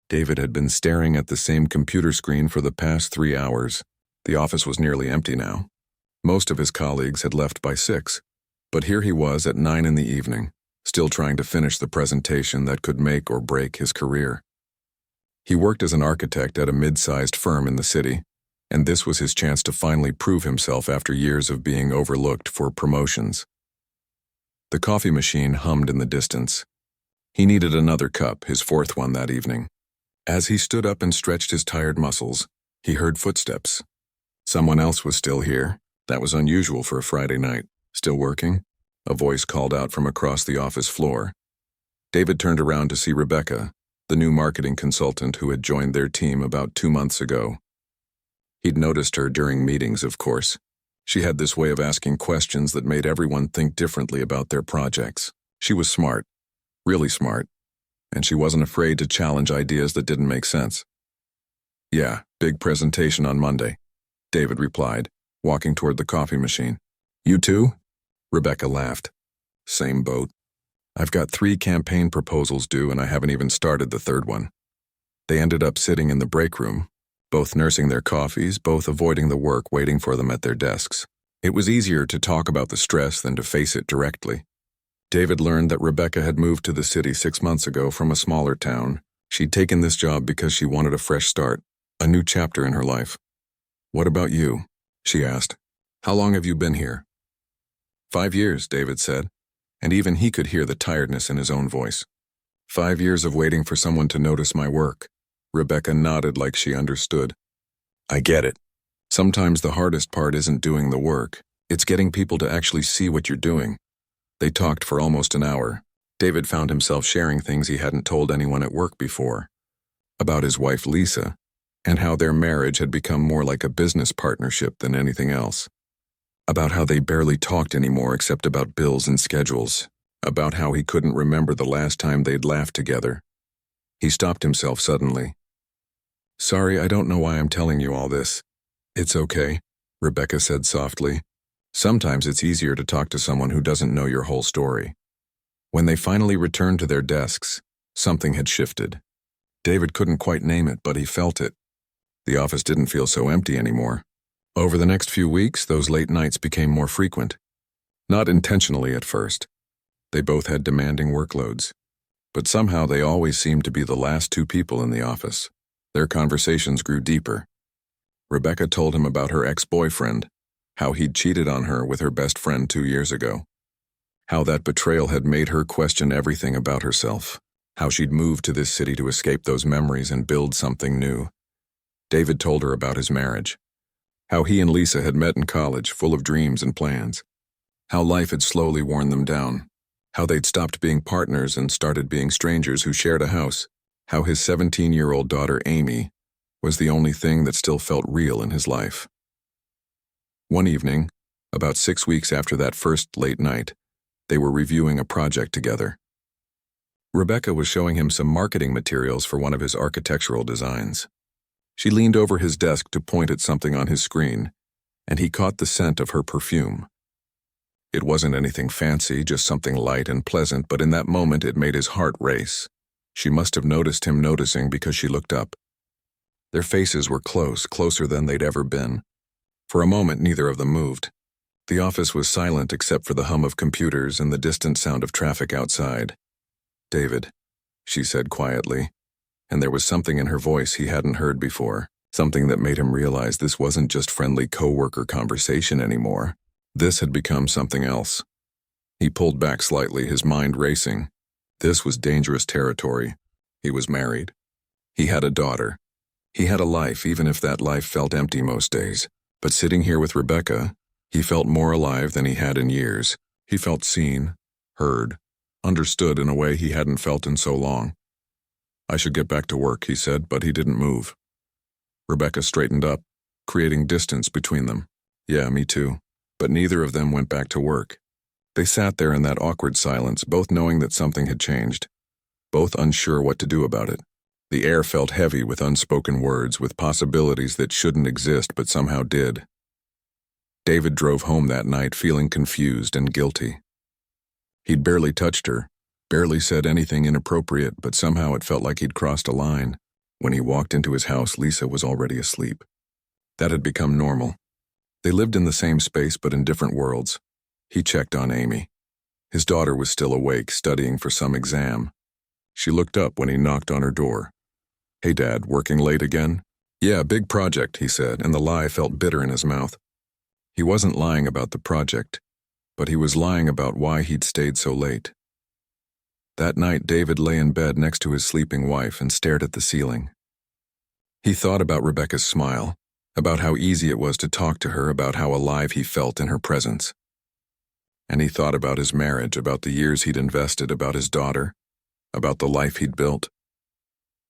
David had been staring at the same computer screen for the past 3 hours. The office was nearly empty now. Most of his colleagues had left by 6, but here he was at 9 in the evening, still trying to finish the presentation that could make or break his career. He worked as an architect at a mid-sized firm in the city, and this was his chance to finally prove himself after years of being overlooked for promotions. The coffee machine hummed in the distance. He needed another cup, his 4th one that evening. As he stood up and stretched his tired muscles, he heard footsteps. Someone else was still here. That was unusual for a Friday night. Still working? A voice called out from across the office floor. David turned around to see Rebecca, the new marketing consultant who had joined their team about 2 months ago. He'd noticed her during meetings, of course. She had this way of asking questions that made everyone think differently about their projects. She was smart, really smart, and she wasn't afraid to challenge ideas that didn't make sense. "Yeah, big presentation on Monday," David replied, walking toward the coffee machine. "You too?" Rebecca laughed. "Same boat. I've got 3 campaign proposals due and I haven't even started the 3rd one." They ended up sitting in the break room, both nursing their coffees, both avoiding the work waiting for them at their desks. It was easier to talk about the stress than to face it directly. David learned that Rebecca had moved to the city 6 months ago from a smaller town. She'd taken this job because she wanted a fresh start, a new chapter in her life. "What about you?" she asked. "How long have you been here?" 5 years, David said, and even he could hear the tiredness in his own voice. 5 years of waiting for someone to notice my work. Rebecca nodded like she understood. "I get it. Sometimes the hardest part isn't doing the work. It's getting people to actually see what you're doing." They talked for almost an hour. David found himself sharing things he hadn't told anyone at work before. About his wife Lisa, and how their marriage had become more like a business partnership than anything else. About how they barely talked anymore except about bills and schedules. About how he couldn't remember the last time they'd laughed together. He stopped himself suddenly. "Sorry, I don't know why I'm telling you all this." "It's okay," Rebecca said softly. "Sometimes it's easier to talk to someone who doesn't know your whole story." When they finally returned to their desks, something had shifted. David couldn't quite name it, but he felt it. The office didn't feel so empty anymore. Over the next few weeks, those late nights became more frequent. Not intentionally at first. They both had demanding workloads. But somehow they always seemed to be the last 2 people in the office. Their conversations grew deeper. Rebecca told him about her ex-boyfriend, how he'd cheated on her with her best friend 2 years ago. How that betrayal had made her question everything about herself. How she'd moved to this city to escape those memories and build something new. David told her about his marriage. How he and Lisa had met in college, full of dreams and plans. How life had slowly worn them down. How they'd stopped being partners and started being strangers who shared a house. How his 17-year-old daughter, Amy, was the only thing that still felt real in his life. One evening, about 6 weeks after that first late night, they were reviewing a project together. Rebecca was showing him some marketing materials for one of his architectural designs. She leaned over his desk to point at something on his screen, and he caught the scent of her perfume. It wasn't anything fancy, just something light and pleasant, but in that moment it made his heart race. She must have noticed him noticing because she looked up. Their faces were close, closer than they'd ever been. For a moment, neither of them moved. The office was silent except for the hum of computers and the distant sound of traffic outside. "David," she said quietly, and there was something in her voice he hadn't heard before, something that made him realize this wasn't just friendly coworker conversation anymore. This had become something else. He pulled back slightly, his mind racing. This was dangerous territory. He was married. He had a daughter. He had a life, even if that life felt empty most days. But sitting here with Rebecca, he felt more alive than he had in years. He felt seen, heard, understood in a way he hadn't felt in so long. "I should get back to work," he said, but he didn't move. Rebecca straightened up, creating distance between them. "Yeah, me too." But neither of them went back to work. They sat there in that awkward silence, both knowing that something had changed, both unsure what to do about it. The air felt heavy with unspoken words, with possibilities that shouldn't exist but somehow did. David drove home that night feeling confused and guilty. He'd barely touched her, barely said anything inappropriate, but somehow it felt like he'd crossed a line. When he walked into his house, Lisa was already asleep. That had become normal. They lived in the same space but in different worlds. He checked on Amy. His daughter was still awake, studying for some exam. She looked up when he knocked on her door. "Hey, Dad, working late again?" "Yeah, big project," he said, and the lie felt bitter in his mouth. He wasn't lying about the project, but he was lying about why he'd stayed so late. That night, David lay in bed next to his sleeping wife and stared at the ceiling. He thought about Rebecca's smile, about how easy it was to talk to her, about how alive he felt in her presence. And he thought about his marriage, about the years he'd invested, about his daughter, about the life he'd built.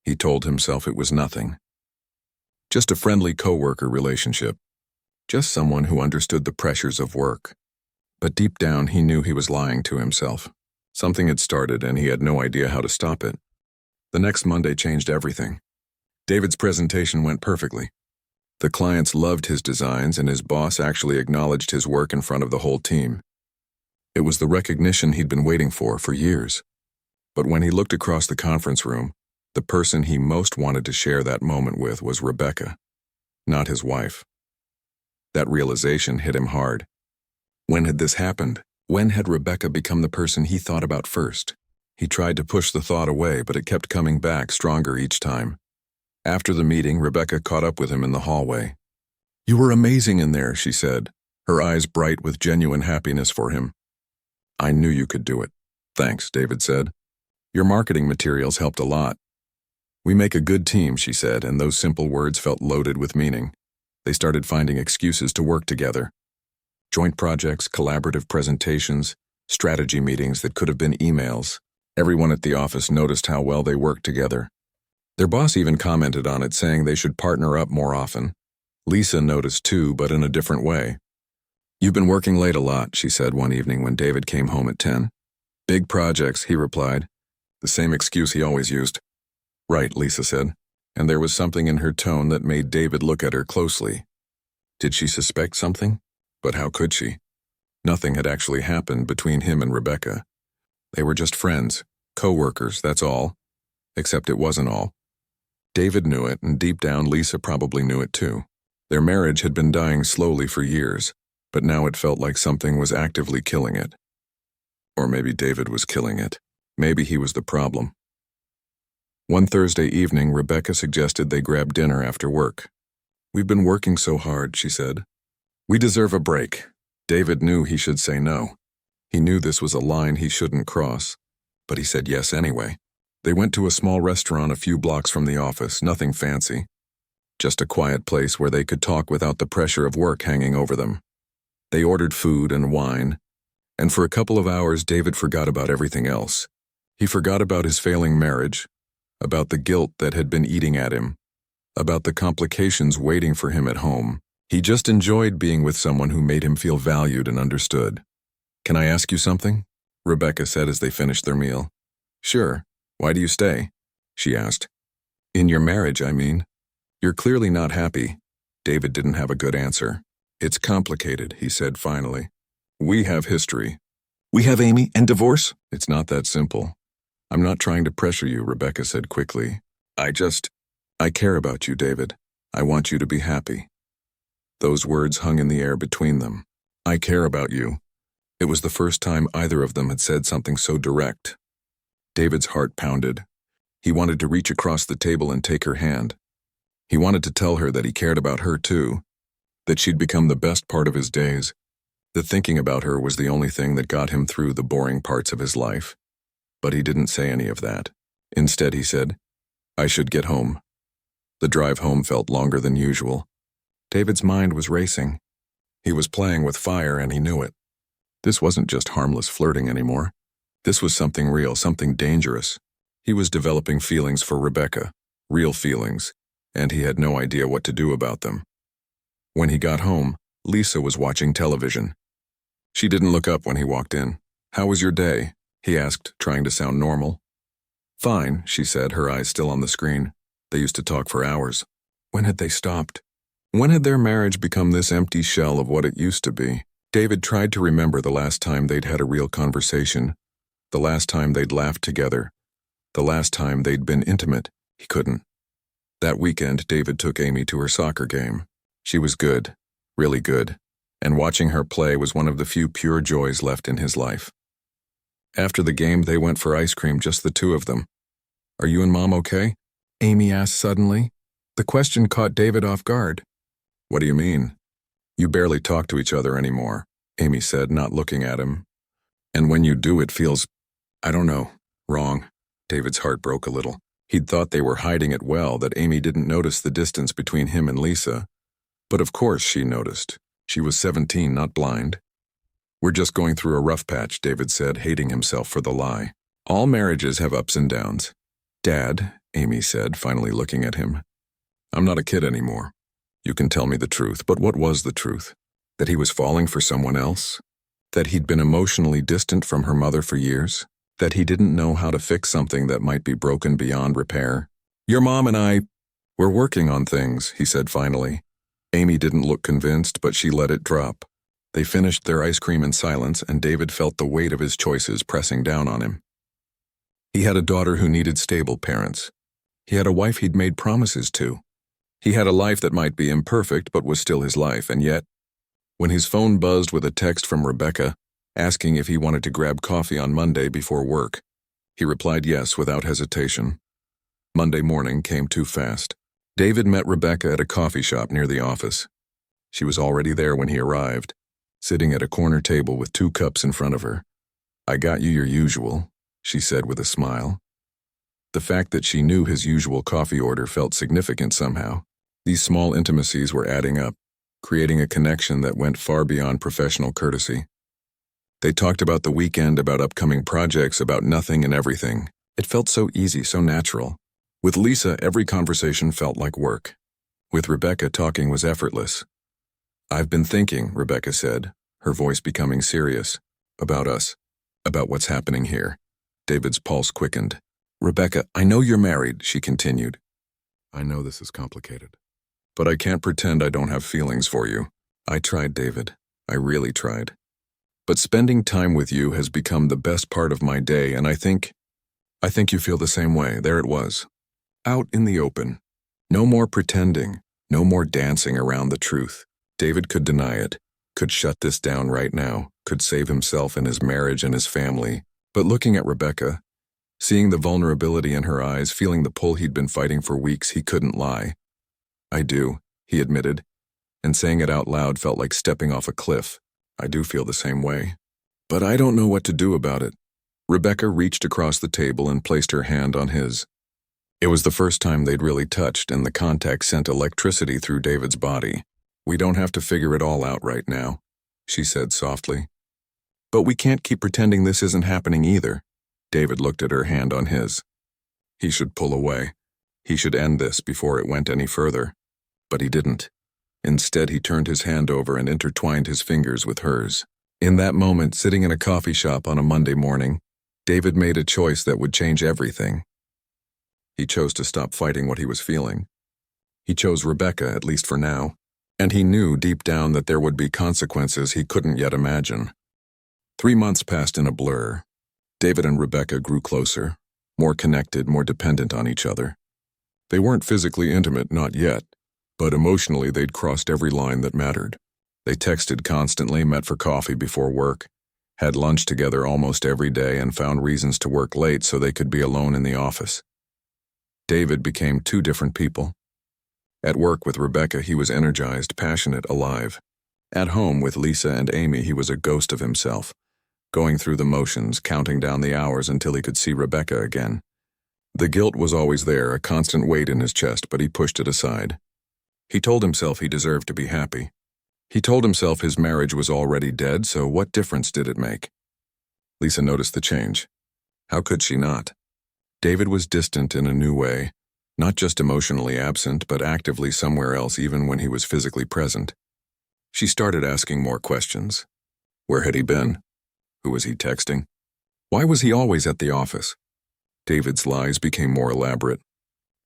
He told himself it was nothing. Just a friendly co-worker relationship. Just someone who understood the pressures of work. But deep down, he knew he was lying to himself. Something had started, and he had no idea how to stop it. The next Monday changed everything. David's presentation went perfectly. The clients loved his designs, and his boss actually acknowledged his work in front of the whole team. It was the recognition he'd been waiting for years. But when he looked across the conference room, the person he most wanted to share that moment with was Rebecca, not his wife. That realization hit him hard. When had this happened? When had Rebecca become the person he thought about first? He tried to push the thought away, but it kept coming back stronger each time. After the meeting, Rebecca caught up with him in the hallway. "You were amazing in there," she said, her eyes bright with genuine happiness for him. "I knew you could do it." "Thanks," David said. "Your marketing materials helped a lot." "We make a good team," she said, and those simple words felt loaded with meaning. They started finding excuses to work together. Joint projects, collaborative presentations, strategy meetings that could have been emails. Everyone at the office noticed how well they worked together. Their boss even commented on it, saying they should partner up more often. Lisa noticed too, but in a different way. "You've been working late a lot," she said one evening when David came home at 10. "Big projects," he replied, the same excuse he always used. "Right," Lisa said, and there was something in her tone that made David look at her closely. Did she suspect something? But how could she? Nothing had actually happened between him and Rebecca. They were just friends, co-workers, that's all. Except it wasn't all. David knew it, and deep down Lisa probably knew it too. Their marriage had been dying slowly for years, but now it felt like something was actively killing it. Or maybe David was killing it. Maybe he was the problem. One Thursday evening, Rebecca suggested they grab dinner after work. "We've been working so hard," she said. "We deserve a break." David knew he should say no. He knew this was a line he shouldn't cross, but he said yes anyway. They went to a small restaurant a few blocks from the office, nothing fancy. Just a quiet place where they could talk without the pressure of work hanging over them. They ordered food and wine, and for a couple of hours David forgot about everything else. He forgot about his failing marriage, about the guilt that had been eating at him, about the complications waiting for him at home. He just enjoyed being with someone who made him feel valued and understood. "Can I ask you something?" Rebecca said as they finished their meal. "Sure. Why do you stay?" she asked. "In your marriage, I mean. You're clearly not happy." David didn't have a good answer. "It's complicated," he said finally. "We have history." "We have Amy and divorce?" "It's not that simple." "I'm not trying to pressure you," Rebecca said quickly. I care about you, David. I want you to be happy." Those words hung in the air between them. "I care about you." It was the first time either of them had said something so direct. David's heart pounded. He wanted to reach across the table and take her hand. He wanted to tell her that he cared about her too, that she'd become the best part of his days, that thinking about her was the only thing that got him through the boring parts of his life. But he didn't say any of that. Instead, he said, "I should get home." The drive home felt longer than usual. David's mind was racing. He was playing with fire, and he knew it. This wasn't just harmless flirting anymore. This was something real, something dangerous. He was developing feelings for Rebecca, real feelings, and he had no idea what to do about them. When he got home, Lisa was watching television. She didn't look up when he walked in. "How was your day?" he asked, trying to sound normal. "Fine," she said, her eyes still on the screen. They used to talk for hours. When had they stopped? When had their marriage become this empty shell of what it used to be? David tried to remember the last time they'd had a real conversation, the last time they'd laughed together, the last time they'd been intimate. He couldn't. That weekend, David took Amy to her soccer game. She was good, really good, and watching her play was one of the few pure joys left in his life. After the game, they went for ice cream, just the two of them. "Are you and Mom okay?" Amy asked suddenly. The question caught David off guard. "What do you mean?" "You barely talk to each other anymore," Amy said, not looking at him. "And when you do, it feels, I don't know, wrong." David's heart broke a little. He'd thought they were hiding it well, that Amy didn't notice the distance between him and Lisa. But of course she noticed. She was 17, not blind. "We're just going through a rough patch," David said, hating himself for the lie. "All marriages have ups and downs." "Dad," Amy said, finally looking at him, "I'm not a kid anymore. You can tell me the truth, but what was the truth? That he was falling for someone else? That he'd been emotionally distant from her mother for years? That he didn't know how to fix something that might be broken beyond repair? Your mom and we're working on things," he said finally. Amy didn't look convinced, but she let it drop. They finished their ice cream in silence, and David felt the weight of his choices pressing down on him. He had a daughter who needed stable parents. He had a wife he'd made promises to. He had a life that might be imperfect but was still his life, and yet, when his phone buzzed with a text from Rebecca, asking if he wanted to grab coffee on Monday before work, he replied yes without hesitation. Monday morning came too fast. David met Rebecca at a coffee shop near the office. She was already there when he arrived, sitting at a corner table with 2 cups in front of her. "I got you your usual," she said with a smile. The fact that she knew his usual coffee order felt significant somehow. These small intimacies were adding up, creating a connection that went far beyond professional courtesy. They talked about the weekend, about upcoming projects, about nothing and everything. It felt so easy, so natural. With Lisa, every conversation felt like work. With Rebecca, talking was effortless. "I've been thinking," Rebecca said, her voice becoming serious, "about us, about what's happening here." David's pulse quickened. "Rebecca, I know you're married," she continued. "I know this is complicated. But I can't pretend I don't have feelings for you. I tried, David. I really tried. But spending time with you has become the best part of my day, and I think you feel the same way." There it was. Out in the open. No more pretending. No more dancing around the truth. David could deny it, could shut this down right now, could save himself and his marriage and his family. But looking at Rebecca, seeing the vulnerability in her eyes, feeling the pull he'd been fighting for weeks, he couldn't lie. "I do," he admitted, and saying it out loud felt like stepping off a cliff. "I do feel the same way. But I don't know what to do about it." Rebecca reached across the table and placed her hand on his. It was the first time they'd really touched, and the contact sent electricity through David's body. "We don't have to figure it all out right now," she said softly. "But we can't keep pretending this isn't happening either." David looked at her hand on his. He should pull away. He should end this before it went any further. But he didn't. Instead, he turned his hand over and intertwined his fingers with hers. In that moment, sitting in a coffee shop on a Monday morning, David made a choice that would change everything. He chose to stop fighting what he was feeling. He chose Rebecca, at least for now, and he knew deep down that there would be consequences he couldn't yet imagine. 3 months passed in a blur. David and Rebecca grew closer, more connected, more dependent on each other. They weren't physically intimate, not yet, but emotionally they'd crossed every line that mattered. They texted constantly, met for coffee before work, had lunch together almost every day, and found reasons to work late so they could be alone in the office. David became 2 different people. At work with Rebecca, he was energized, passionate, alive. At home with Lisa and Amy, he was a ghost of himself, going through the motions, counting down the hours until he could see Rebecca again. The guilt was always there, a constant weight in his chest, but he pushed it aside. He told himself he deserved to be happy. He told himself his marriage was already dead, so what difference did it make? Lisa noticed the change. How could she not? David was distant in a new way, not just emotionally absent, but actively somewhere else even when he was physically present. She started asking more questions. Where had he been? Who was he texting? Why was he always at the office? David's lies became more elaborate.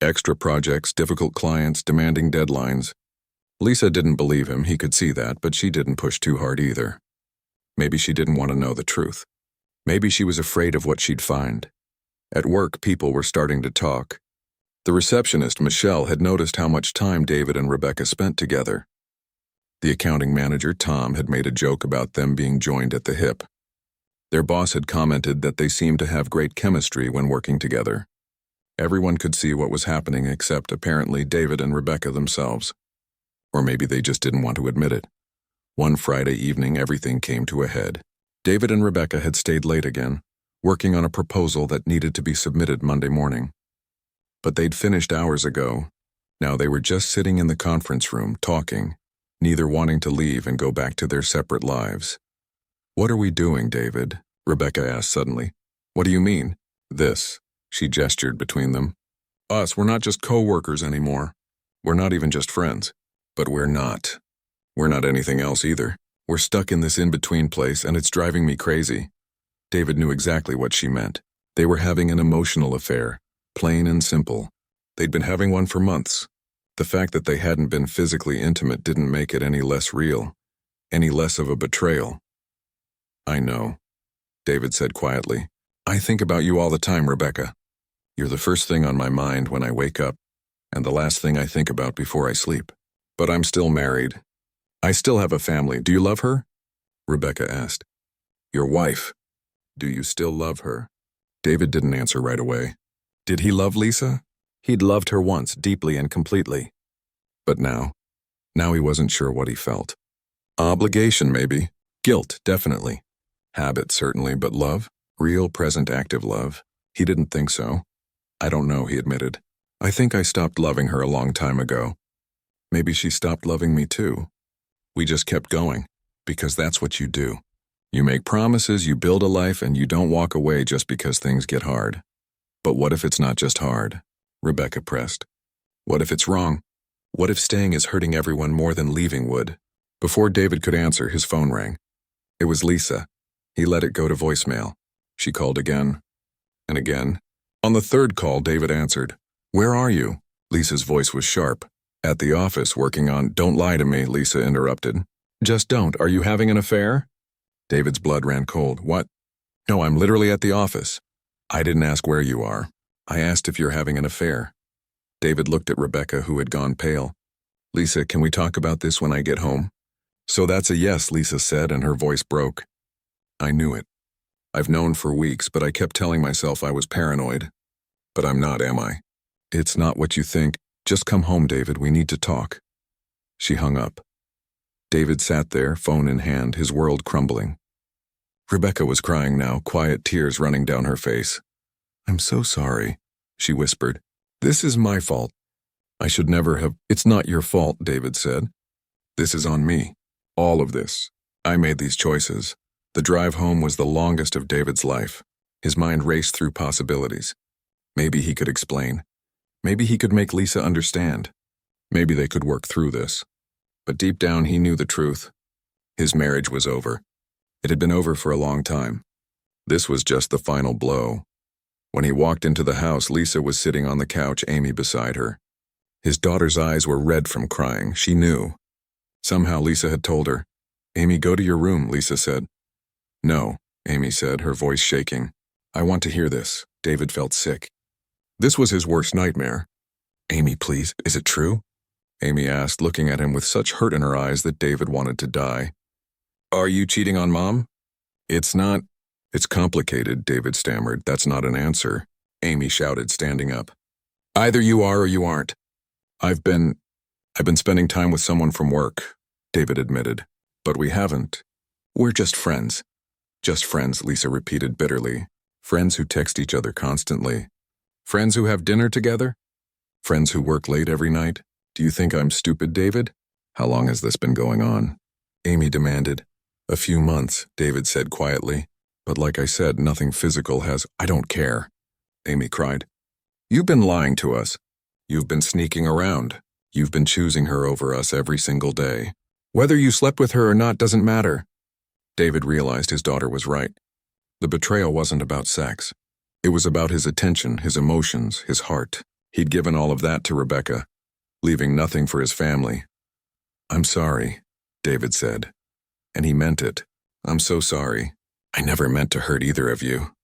Extra projects, difficult clients, demanding deadlines. Lisa didn't believe him, he could see that, but she didn't push too hard either. Maybe she didn't want to know the truth. Maybe she was afraid of what she'd find. At work, people were starting to talk. The receptionist, Michelle, had noticed how much time David and Rebecca spent together. The accounting manager, Tom, had made a joke about them being joined at the hip. Their boss had commented that they seemed to have great chemistry when working together. Everyone could see what was happening except, apparently, David and Rebecca themselves. Or maybe they just didn't want to admit it. One Friday evening, everything came to a head. David and Rebecca had stayed late again, working on a proposal that needed to be submitted Monday morning. But they'd finished hours ago. Now they were just sitting in the conference room, talking, neither wanting to leave and go back to their separate lives. "What are we doing, David?" Rebecca asked suddenly. "What do you mean?" "This," she gestured between them. "Us, we're not just co-workers anymore. We're not even just friends. But we're not. We're not anything else either. We're stuck in this in-between place, and it's driving me crazy." David knew exactly what she meant. They were having an emotional affair, plain and simple. They'd been having one for months. The fact that they hadn't been physically intimate didn't make it any less real, any less of a betrayal. "I know," David said quietly. "I think about you all the time, Rebecca. You're the first thing on my mind when I wake up, and the last thing I think about before I sleep. But I'm still married. I still have a family. Do you love her?" Rebecca asked. "Your wife. Do you still love her?" David didn't answer right away. Did he love Lisa? He'd loved her once, deeply and completely. But now he wasn't sure what he felt. Obligation, maybe. Guilt, definitely. Habit, certainly, but love? Real, present, active love? He didn't think so. "I don't know," he admitted. "I think I stopped loving her a long time ago. Maybe she stopped loving me too. We just kept going, because that's what you do. You make promises, you build a life, and you don't walk away just because things get hard." "But what if it's not just hard?" Rebecca pressed. "What if it's wrong? What if staying is hurting everyone more than leaving would?" Before David could answer, his phone rang. It was Lisa. He let it go to voicemail. She called again and again. On the third call, David answered. "Where are you?" Lisa's voice was sharp. "At the office, working on—" "Don't lie to me," Lisa interrupted. "Just don't. Are you having an affair?" David's blood ran cold. "What?" "No, I'm literally at the office." "I didn't ask where you are. I asked if you're having an affair." David looked at Rebecca, who had gone pale. "Lisa, can we talk about this when I get home?" "So that's a yes," Lisa said, and her voice broke. "I knew it. I've known for weeks, but I kept telling myself I was paranoid. But I'm not, am I?" "It's not what you think. Just come home, David. We need to talk." She hung up. David sat there, phone in hand, his world crumbling. Rebecca was crying now, quiet tears running down her face. "I'm so sorry," she whispered. "This is my fault. I should never have—" "It's not your fault," David said. "This is on me. All of this. I made these choices." The drive home was the longest of David's life. His mind raced through possibilities. Maybe he could explain. Maybe he could make Lisa understand. Maybe they could work through this. But deep down he knew the truth. His marriage was over. It had been over for a long time. This was just the final blow. When he walked into the house, Lisa was sitting on the couch, Amy beside her. His daughter's eyes were red from crying. She knew. Somehow Lisa had told her. "Amy, go to your room," Lisa said. "No," Amy said, her voice shaking. "I want to hear this." David felt sick. This was his worst nightmare. "Amy, please, is it true?" Amy asked, looking at him with such hurt in her eyes that David wanted to die. "Are you cheating on Mom?" "It's not—" "It's complicated," David stammered. "That's not an answer." Amy shouted, standing up. "Either you are or you aren't." I've been spending time with someone from work," David admitted. "But we haven't. We're just friends." "Just friends," Lisa repeated bitterly. "Friends who text each other constantly. Friends who have dinner together? Friends who work late every night? Do you think I'm stupid, David? How long has this been going on?" Amy demanded. "A few months," David said quietly. "But like I said, nothing physical has—" "I don't care," Amy cried. "You've been lying to us. You've been sneaking around. You've been choosing her over us every single day. Whether you slept with her or not doesn't matter." David realized his daughter was right. The betrayal wasn't about sex. It was about his attention, his emotions, his heart. He'd given all of that to Rebecca, leaving nothing for his family. "I'm sorry," David said. And he meant it. "I'm so sorry. I never meant to hurt either of you."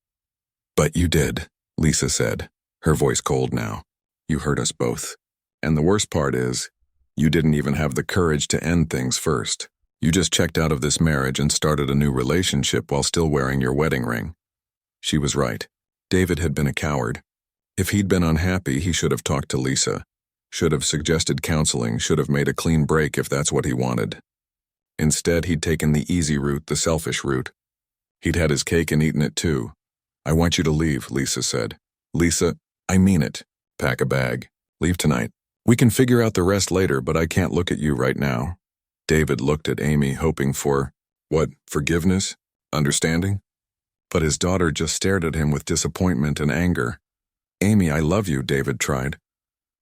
"But you did," Lisa said, her voice cold now. You hurt us both. And the worst part is, you didn't even have the courage to end things first. You just checked out of this marriage and started a new relationship while still wearing your wedding ring." She was right. David had been a coward. If he'd been unhappy, he should have talked to Lisa. Should have suggested counseling, should have made a clean break if that's what he wanted. Instead, he'd taken the easy route, the selfish route. He'd had his cake and eaten it too. "I want you to leave," Lisa said. "Lisa, I mean it. Pack a bag. Leave tonight. We can figure out the rest later, but I can't look at you right now." David looked at Amy, hoping for, what, forgiveness? Understanding? But his daughter just stared at him with disappointment and anger. "Amy, I love you," David tried.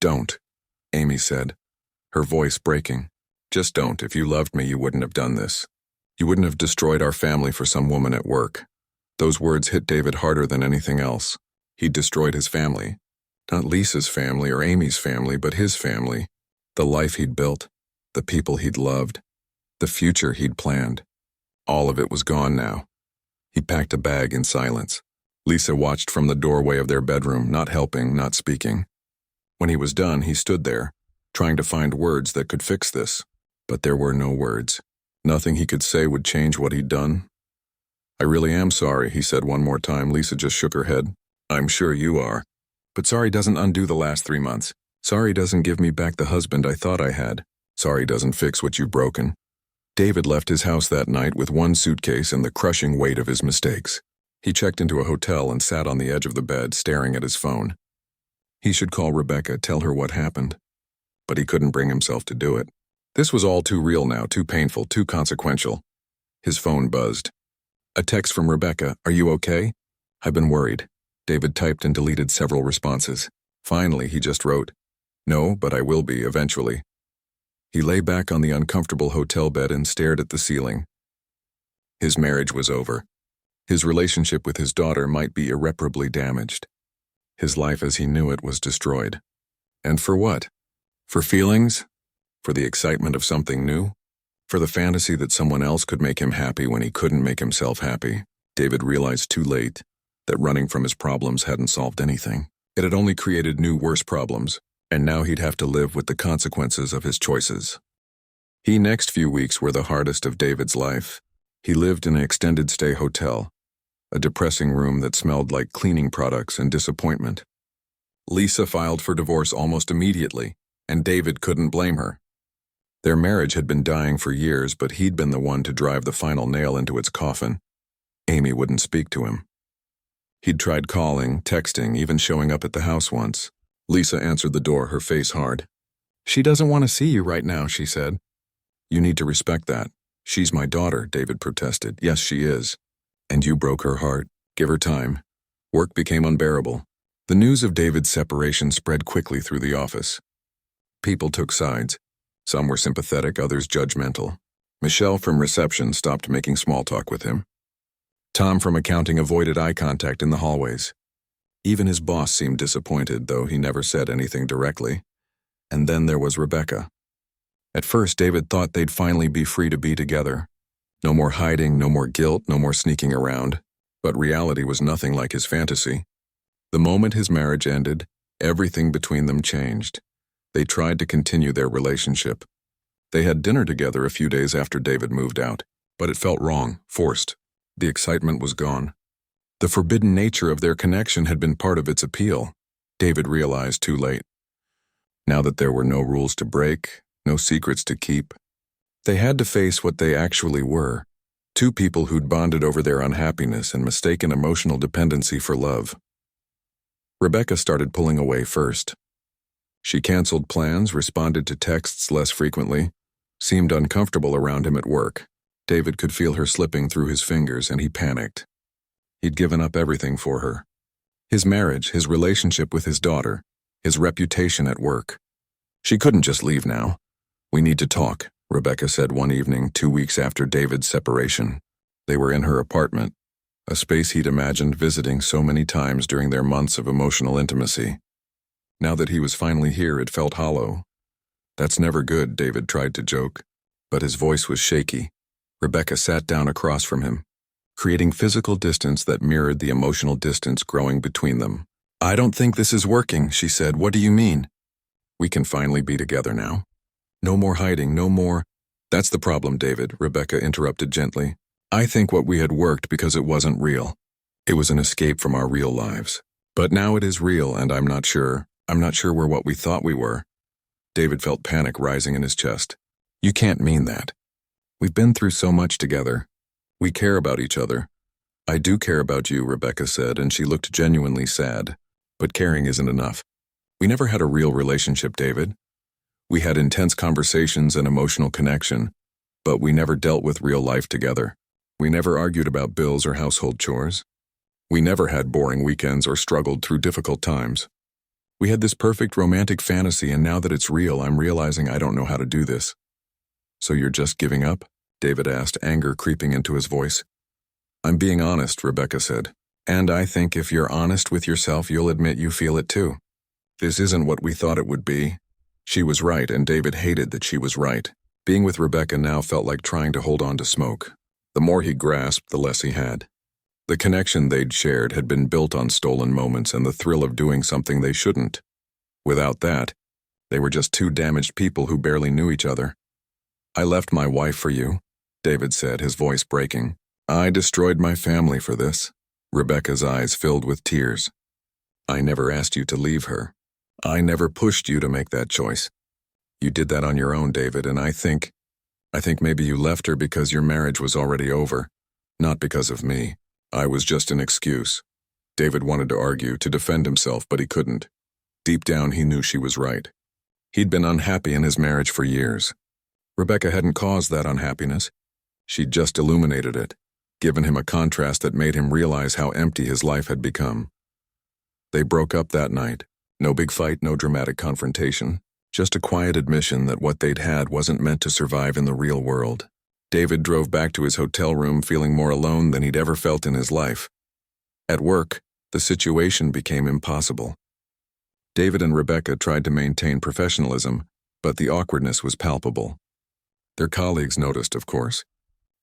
"Don't," Amy said, her voice breaking. "Just don't. If you loved me, you wouldn't have done this. You wouldn't have destroyed our family for some woman at work." Those words hit David harder than anything else. He'd destroyed his family. Not Lisa's family or Amy's family, but his family. The life he'd built, the people he'd loved, the future he'd planned. All of it was gone now. He packed a bag in silence. Lisa watched from the doorway of their bedroom, not helping, not speaking. When he was done, he stood there, trying to find words that could fix this. But there were no words. Nothing he could say would change what he'd done. "I really am sorry," he said one more time. Lisa just shook her head. "I'm sure you are. But sorry doesn't undo the last 3 months. Sorry doesn't give me back the husband I thought I had. Sorry doesn't fix what you've broken." David left his house that night with one suitcase and the crushing weight of his mistakes. He checked into a hotel and sat on the edge of the bed, staring at his phone. He should call Rebecca, tell her what happened. But he couldn't bring himself to do it. This was all too real now, too painful, too consequential. His phone buzzed. A text from Rebecca. "Are you okay?" "I've been worried." David typed and deleted several responses. Finally, he just wrote, "No, but I will be, eventually." He lay back on the uncomfortable hotel bed and stared at the ceiling. His marriage was over. His relationship with his daughter might be irreparably damaged. His life as he knew it was destroyed. And for what? For feelings? For the excitement of something new? For the fantasy that someone else could make him happy when he couldn't make himself happy? David realized too late that running from his problems hadn't solved anything. It had only created new, worse problems, and now he'd have to live with the consequences of his choices. The next few weeks were the hardest of David's life. He lived in an extended-stay hotel, a depressing room that smelled like cleaning products and disappointment. Lisa filed for divorce almost immediately, and David couldn't blame her. Their marriage had been dying for years, but he'd been the one to drive the final nail into its coffin. Amy wouldn't speak to him. He'd tried calling, texting, even showing up at the house once. Lisa answered the door, her face hard. "She doesn't want to see you right now," she said. "You need to respect that. She's my daughter," David protested. "Yes, she is. And you broke her heart. Give her time." Work became unbearable. The news of David's separation spread quickly through the office. People took sides. Some were sympathetic, others judgmental. Michelle from reception stopped making small talk with him. Tom from accounting avoided eye contact in the hallways. Even his boss seemed disappointed, though he never said anything directly. And then there was Rebecca. At first, David thought they'd finally be free to be together. No more hiding, no more guilt, no more sneaking around. But reality was nothing like his fantasy. The moment his marriage ended, everything between them changed. They tried to continue their relationship. They had dinner together a few days after David moved out, but it felt wrong, forced. The excitement was gone. The forbidden nature of their connection had been part of its appeal. David realized too late. Now that there were no rules to break, no secrets to keep, they had to face what they actually were. Two people who'd bonded over their unhappiness and mistaken emotional dependency for love. Rebecca started pulling away first. She canceled plans, responded to texts less frequently, seemed uncomfortable around him at work. David could feel her slipping through his fingers, and he panicked. He'd given up everything for her. His marriage, his relationship with his daughter, his reputation at work. She couldn't just leave now. "We need to talk," Rebecca said one evening 2 weeks after David's separation. They were in her apartment, a space he'd imagined visiting so many times during their months of emotional intimacy. Now that he was finally here, it felt hollow. "That's never good," David tried to joke, but his voice was shaky. Rebecca sat down across from him, creating physical distance that mirrored the emotional distance growing between them. "I don't think this is working," she said. "What do you mean?" "We can finally be together now. No more hiding, no more—" "That's the problem, David," Rebecca interrupted gently. "I think what we had worked because it wasn't real. It was an escape from our real lives. But now it is real, and I'm not sure we're what we thought we were." David felt panic rising in his chest. "You can't mean that. We've been through so much together. We care about each other." "I do care about you," Rebecca said, and she looked genuinely sad. "But caring isn't enough. We never had a real relationship, David. We had intense conversations and emotional connection, but we never dealt with real life together. We never argued about bills or household chores. We never had boring weekends or struggled through difficult times. We had this perfect romantic fantasy, and now that it's real, I'm realizing I don't know how to do this." "So you're just giving up?" David asked, anger creeping into his voice. "I'm being honest," Rebecca said. "And I think if you're honest with yourself, you'll admit you feel it too. This isn't what we thought it would be." She was right, and David hated that she was right. Being with Rebecca now felt like trying to hold on to smoke. The more he grasped, the less he had. The connection they'd shared had been built on stolen moments and the thrill of doing something they shouldn't. Without that, they were just two damaged people who barely knew each other. "I left my wife for you," David said, his voice breaking. "I destroyed my family for this." Rebecca's eyes filled with tears. "I never asked you to leave her. I never pushed you to make that choice. You did that on your own, David, and I think maybe you left her because your marriage was already over, not because of me. I was just an excuse." David wanted to argue, to defend himself, but he couldn't. Deep down, he knew she was right. He'd been unhappy in his marriage for years. Rebecca hadn't caused that unhappiness. She'd just illuminated it, given him a contrast that made him realize how empty his life had become. They broke up that night. No big fight, no dramatic confrontation. Just a quiet admission that what they'd had wasn't meant to survive in the real world. David drove back to his hotel room feeling more alone than he'd ever felt in his life. At work, the situation became impossible. David and Rebecca tried to maintain professionalism, but the awkwardness was palpable. Their colleagues noticed, of course.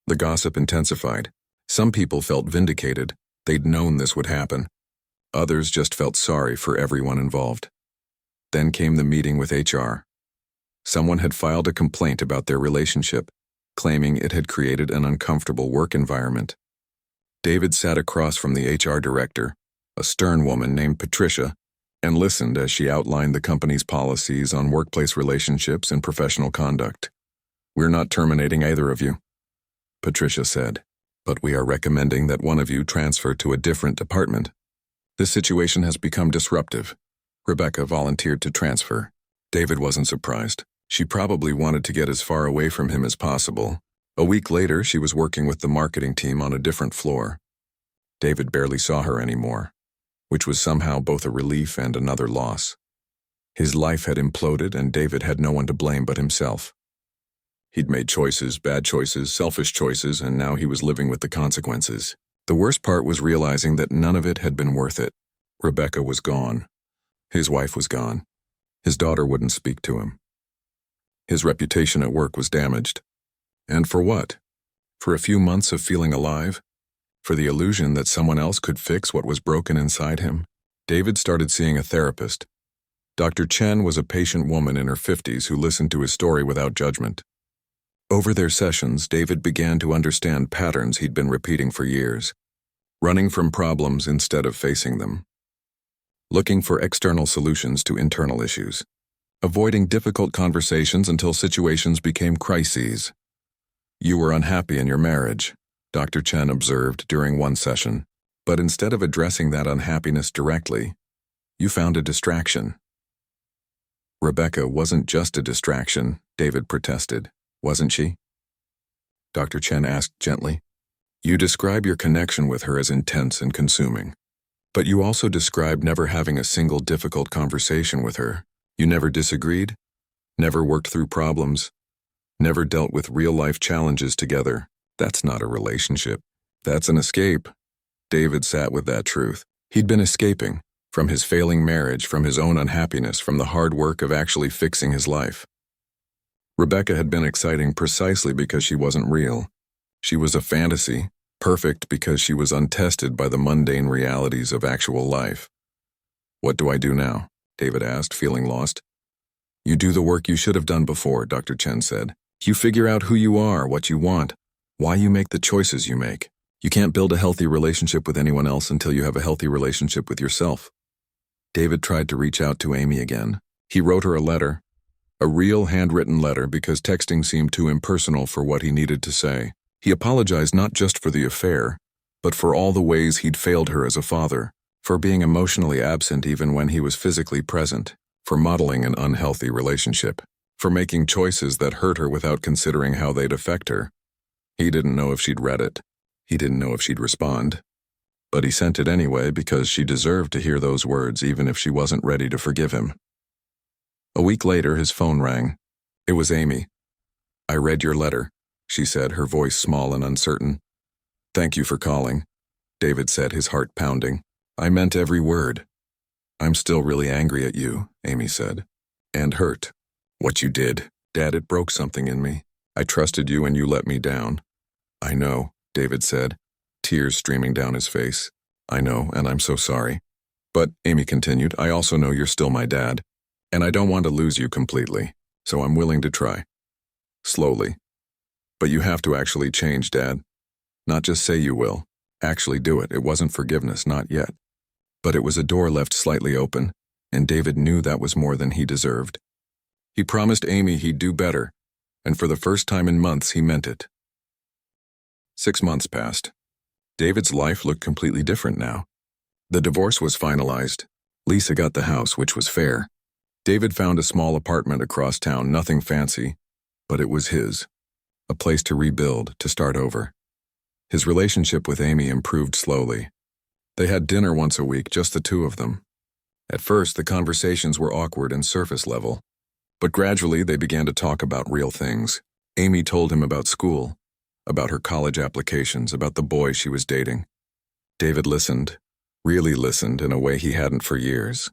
The gossip intensified. Some people felt vindicated. They'd known this would happen. Others just felt sorry for everyone involved. Then came the meeting with HR. Someone had filed a complaint about their relationship, claiming it had created an uncomfortable work environment. David sat across from the HR director, a stern woman named Patricia, and listened as she outlined the company's policies on workplace relationships and professional conduct. "We're not terminating either of you," Patricia said, "but we are recommending that one of you transfer to a different department. This situation has become disruptive." Rebecca volunteered to transfer. David wasn't surprised. She probably wanted to get as far away from him as possible. A week later, she was working with the marketing team on a different floor. David barely saw her anymore, which was somehow both a relief and another loss. His life had imploded, and David had no one to blame but himself. He'd made choices, bad choices, selfish choices, and now he was living with the consequences. The worst part was realizing that none of it had been worth it. Rebecca was gone. His wife was gone. His daughter wouldn't speak to him. His reputation at work was damaged. And for what? For a few months of feeling alive? For the illusion that someone else could fix what was broken inside him? David started seeing a therapist. Dr. Chen was a patient woman in her 50s who listened to his story without judgment. Over their sessions, David began to understand patterns he'd been repeating for years, running from problems instead of facing them, looking for external solutions to internal issues, avoiding difficult conversations until situations became crises. "You were unhappy in your marriage," Dr. Chen observed during one session, "but instead of addressing that unhappiness directly, you found a distraction." Rebecca wasn't just a distraction, David protested. "Wasn't she?" Dr. Chen asked gently. "You describe your connection with her as intense and consuming. But you also describe never having a single difficult conversation with her. You never disagreed, never worked through problems, never dealt with real-life challenges together. That's not a relationship. That's an escape." David sat with that truth. He'd been escaping from his failing marriage, from his own unhappiness, from the hard work of actually fixing his life. Rebecca had been exciting precisely because she wasn't real. She was a fantasy, perfect because she was untested by the mundane realities of actual life. What do I do now? David asked, feeling lost. You do the work you should have done before, Dr. Chen said. You figure out who you are, what you want, why you make the choices you make. You can't build a healthy relationship with anyone else until you have a healthy relationship with yourself. David tried to reach out to Amy again. He wrote her a letter, a real handwritten letter, because texting seemed too impersonal for what he needed to say. He apologized not just for the affair, but for all the ways he'd failed her as a father, for being emotionally absent even when he was physically present, for modeling an unhealthy relationship, for making choices that hurt her without considering how they'd affect her. He didn't know if she'd read it. He didn't know if she'd respond. But he sent it anyway because she deserved to hear those words even if she wasn't ready to forgive him. A week later, his phone rang. It was Amy. I read your letter, she said, her voice small and uncertain. Thank you for calling, David said, his heart pounding. I meant every word. I'm still really angry at you, Amy said. And hurt. What you did. Dad, it broke something in me. I trusted you and you let me down. I know, David said, tears streaming down his face. I know, and I'm so sorry. But, Amy continued, I also know you're still my dad, and I don't want to lose you completely, so I'm willing to try. Slowly. But you have to actually change, Dad. Not just say you will. Actually do it. It wasn't forgiveness, not yet. But it was a door left slightly open, and David knew that was more than he deserved. He promised Amy he'd do better, and for the first time in months he meant it. 6 months passed. David's life looked completely different now. The divorce was finalized. Lisa got the house, which was fair. David found a small apartment across town, nothing fancy, but it was his. A place to rebuild, to start over. His relationship with Amy improved slowly. They had dinner once a week, just the two of them. At first, the conversations were awkward and surface level, but gradually they began to talk about real things. Amy told him about school, about her college applications, about the boy she was dating. David listened, really listened in a way he hadn't for years.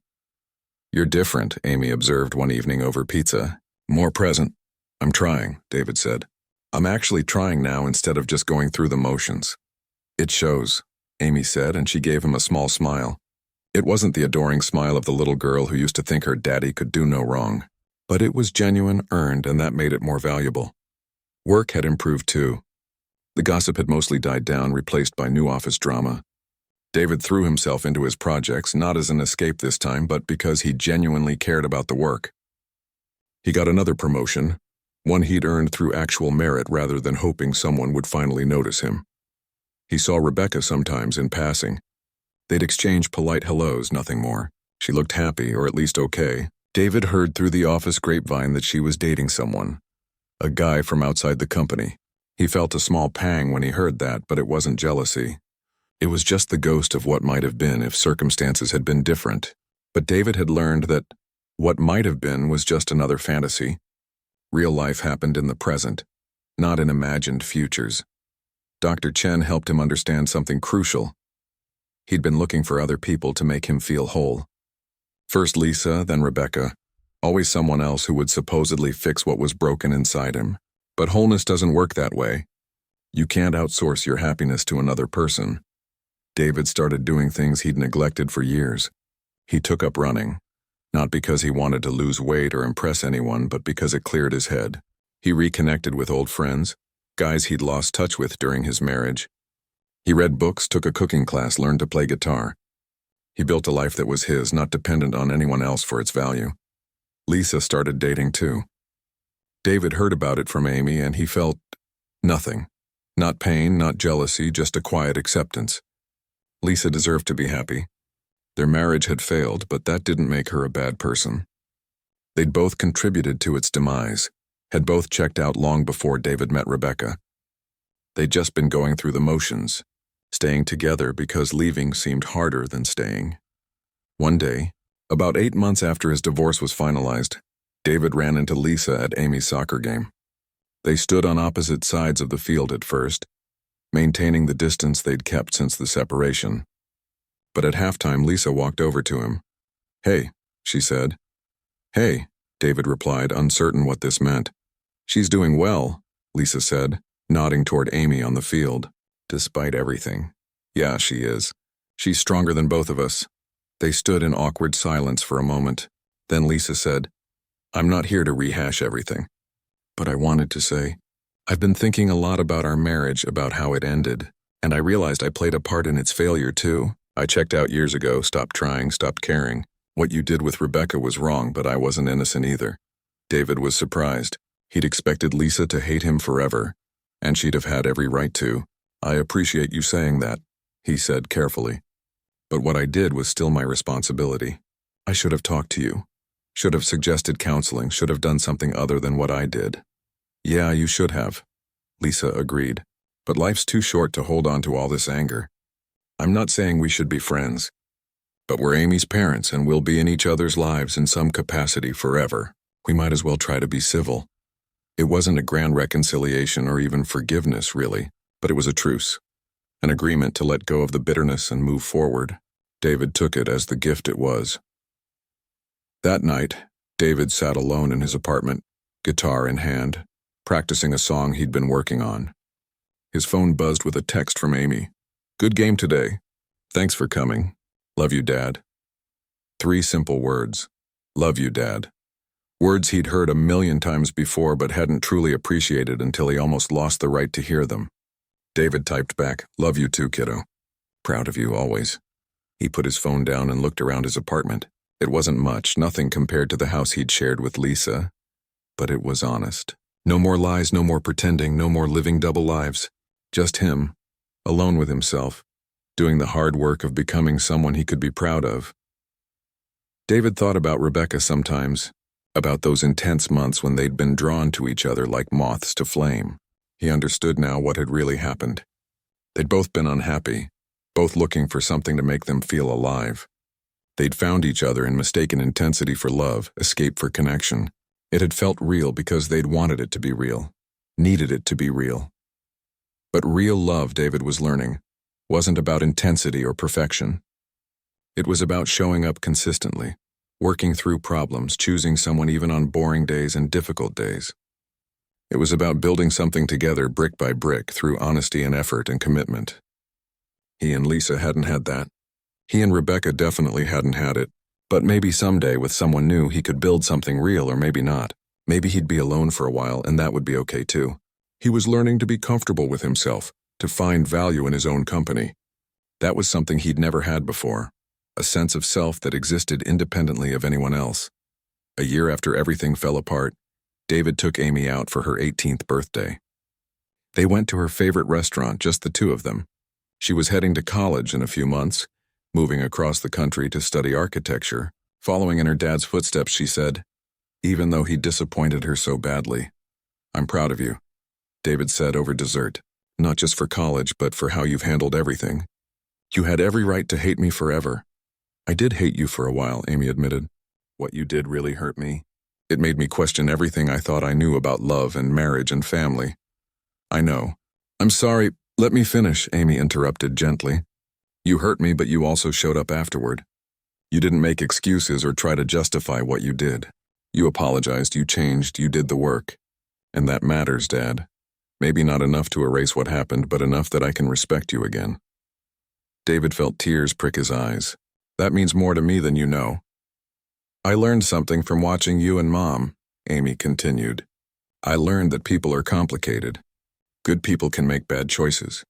You're different, Amy observed one evening over pizza. More present. I'm trying, David said. I'm actually trying now instead of just going through the motions. It shows, Amy said, and she gave him a small smile. It wasn't the adoring smile of the little girl who used to think her daddy could do no wrong, but it was genuine, earned, and that made it more valuable. Work had improved too. The gossip had mostly died down, replaced by new office drama. David threw himself into his projects, not as an escape this time, but because he genuinely cared about the work. He got another promotion, one he'd earned through actual merit rather than hoping someone would finally notice him. He saw Rebecca sometimes in passing. They'd exchange polite hellos, nothing more. She looked happy, or at least okay. David heard through the office grapevine that she was dating someone, a guy from outside the company. He felt a small pang when he heard that, but it wasn't jealousy. It was just the ghost of what might have been if circumstances had been different. But David had learned that what might have been was just another fantasy. Real life happened in the present, not in imagined futures. Dr. Chen helped him understand something crucial. He'd been looking for other people to make him feel whole. First Lisa, then Rebecca. Always someone else who would supposedly fix what was broken inside him. But wholeness doesn't work that way. You can't outsource your happiness to another person. David started doing things he'd neglected for years. He took up running, not because he wanted to lose weight or impress anyone, but because it cleared his head. He reconnected with old friends, guys he'd lost touch with during his marriage. He read books, took a cooking class, learned to play guitar. He built a life that was his, not dependent on anyone else for its value. Lisa started dating too. David heard about it from Amy and he felt nothing. Not pain, not jealousy, just a quiet acceptance. Lisa deserved to be happy. Their marriage had failed, but that didn't make her a bad person. They'd both contributed to its demise, had both checked out long before David met Rebecca. They'd just been going through the motions, staying together because leaving seemed harder than staying. One day, about 8 months after his divorce was finalized, David ran into Lisa at Amy's soccer game. They stood on opposite sides of the field at first, maintaining the distance they'd kept since the separation. But at halftime, Lisa walked over to him. "Hey," she said. "Hey," David replied, uncertain what this meant. "She's doing well," Lisa said, nodding toward Amy on the field. "Despite everything. Yeah, she is. She's stronger than both of us. They stood in awkward silence for a moment. Then Lisa said, "I'm not here to rehash everything. But I wanted to say, I've been thinking a lot about our marriage, about how it ended, and I realized I played a part in its failure too. I checked out years ago, stopped trying, stopped caring. What you did with Rebecca was wrong, but I wasn't innocent either." David was surprised. He'd expected Lisa to hate him forever, and she'd have had every right to. "I appreciate you saying that," he said carefully. "But what I did was still my responsibility. I should have talked to you. Should have suggested counseling, should have done something other than what I did." "Yeah, you should have," Lisa agreed. "But life's too short to hold on to all this anger. I'm not saying we should be friends, but we're Amy's parents and we'll be in each other's lives in some capacity forever. We might as well try to be civil." It wasn't a grand reconciliation or even forgiveness, really, but it was a truce, an agreement to let go of the bitterness and move forward. David took it as the gift it was. That night, David sat alone in his apartment, guitar in hand, practicing a song he'd been working on. His phone buzzed with a text from Amy. "Good game today. Thanks for coming. Love you, Dad." 3 simple words. Love you, Dad. Words he'd heard a million times before but hadn't truly appreciated until he almost lost the right to hear them. David typed back, "Love you too, kiddo. Proud of you always." He put his phone down and looked around his apartment. It wasn't much, nothing compared to the house he'd shared with Lisa, but it was honest. No more lies, no more pretending, no more living double lives. Just him, alone with himself, doing the hard work of becoming someone he could be proud of. David thought about Rebecca sometimes, about those intense months when they'd been drawn to each other like moths to flame. He understood now what had really happened. They'd both been unhappy, both looking for something to make them feel alive. They'd found each other in mistaken intensity for love, escape for connection. It had felt real because they'd wanted it to be real, needed it to be real. But real love, David was learning, wasn't about intensity or perfection. It was about showing up consistently, working through problems, choosing someone even on boring days and difficult days. It was about building something together brick by brick through honesty and effort and commitment. He and Lisa hadn't had that. He and Rebecca definitely hadn't had it, but maybe someday with someone new he could build something real, or maybe not. Maybe he'd be alone for a while and that would be okay too. He was learning to be comfortable with himself, to find value in his own company. That was something he'd never had before. A sense of self that existed independently of anyone else. A year after everything fell apart, David took Amy out for her 18th birthday. They went to her favorite restaurant, just the two of them. She was heading to college in a few months, moving across the country to study architecture. Following in her dad's footsteps, she said, even though he disappointed her so badly. "I'm proud of you," David said over dessert. "Not just for college, but for how you've handled everything. You had every right to hate me forever." "I did hate you for a while," Amy admitted. "What you did really hurt me. It made me question everything I thought I knew about love and marriage and family." "I know. I'm sorry. Let me finish," Amy interrupted gently. "You hurt me, but you also showed up afterward. You didn't make excuses or try to justify what you did. You apologized, you changed, you did the work. And that matters, Dad. Maybe not enough to erase what happened, but enough that I can respect you again." David felt tears prick his eyes. "That means more to me than you know." "I learned something from watching you and Mom," Amy continued. "I learned that people are complicated. Good people can make bad choices.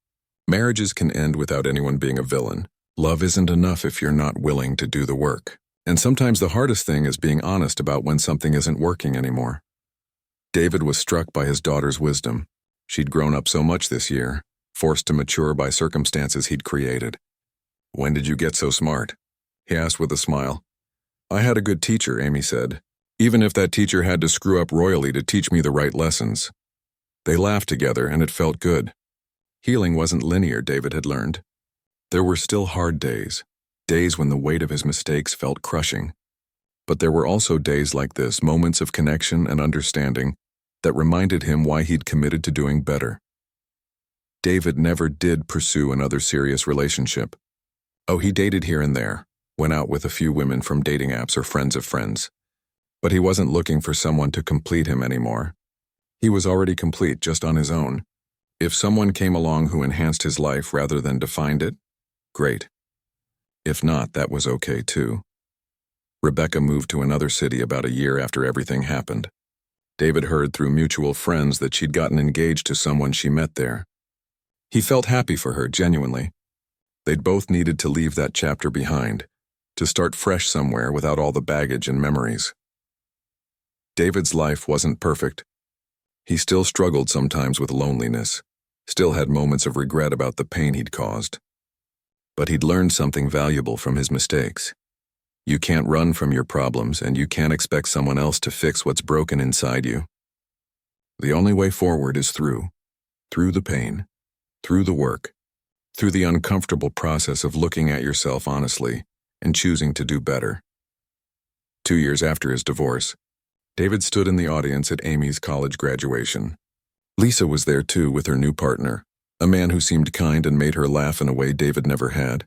Marriages can end without anyone being a villain. Love isn't enough if you're not willing to do the work. And sometimes the hardest thing is being honest about when something isn't working anymore." David was struck by his daughter's wisdom. She'd grown up so much this year, forced to mature by circumstances he'd created. "When did you get so smart?" he asked with a smile. "I had a good teacher," Amy said, "even if that teacher had to screw up royally to teach me the right lessons." They laughed together, and it felt good. Healing wasn't linear, David had learned. There were still hard days, days when the weight of his mistakes felt crushing. But there were also days like this, moments of connection and understanding, that reminded him why he'd committed to doing better. David never did pursue another serious relationship. Oh, he dated here and there, went out with a few women from dating apps or friends of friends. But he wasn't looking for someone to complete him anymore. He was already complete, just on his own. If someone came along who enhanced his life rather than defined it, great. If not, that was okay too. Rebecca moved to another city about a year after everything happened. David heard through mutual friends that she'd gotten engaged to someone she met there. He felt happy for her, genuinely. They'd both needed to leave that chapter behind, to start fresh somewhere without all the baggage and memories. David's life wasn't perfect. He still struggled sometimes with loneliness, still had moments of regret about the pain he'd caused. But he'd learned something valuable from his mistakes. You can't run from your problems, and you can't expect someone else to fix what's broken inside you. The only way forward is through the pain, through the work, through the uncomfortable process of looking at yourself honestly and choosing to do better. 2 years after his divorce, David stood in the audience at Amy's college graduation. Lisa was there too with her new partner, a man who seemed kind and made her laugh in a way David never had.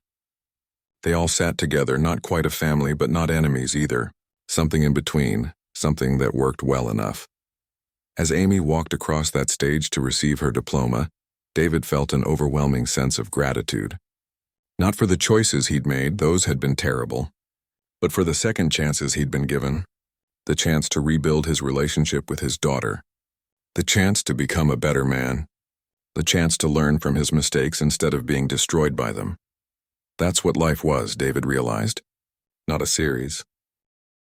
They all sat together, not quite a family but not enemies either, something in between, something that worked well enough. As Amy walked across that stage to receive her diploma, David felt an overwhelming sense of gratitude. Not for the choices he'd made, those had been terrible, but for the second chances he'd been given, the chance to rebuild his relationship with his daughter, the chance to become a better man, the chance to learn from his mistakes instead of being destroyed by them. That's what life was, David realized. Not a series,